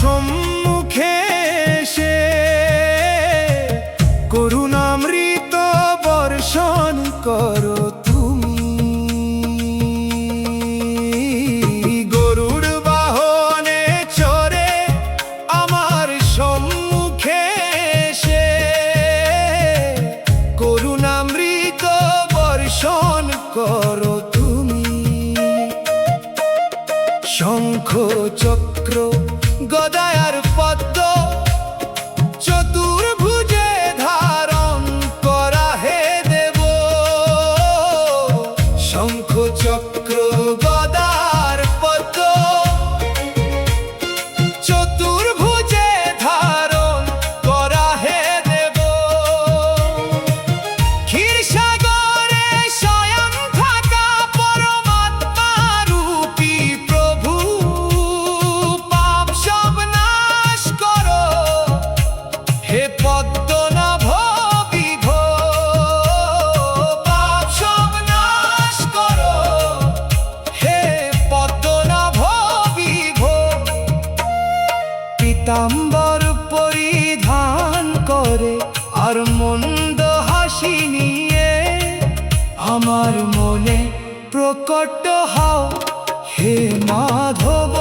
সম্মুখে এসে করুণামৃত বর্ষণ করো তুমি। গরুড় বাহনে চড়ে আমার সম্মুখে এসে করুণামৃত বর্ষণ করো তুমি। শঙ্খ চক্র গদায়ার পদ্ম চতুর্ভুজে ধারণ করা হে দেব। শঙ্খ চক্র গদার পদ্ম চতুর্ভুজে ধারণ করা হে দেব। ক্ষীরসাগরে স্বয়ং থাকা পরমাত্মা রূপী প্রভু, পাপ সব নাশ করো হে পদ্মনাভ বিভো। পাপ সব নাশ করো হে পদ্মনাভ বিভো। পীতাম্বর পরিধান করে আর মন্দ হাসি নিয়ে আমার মনে প্রকট হও হে মাধব।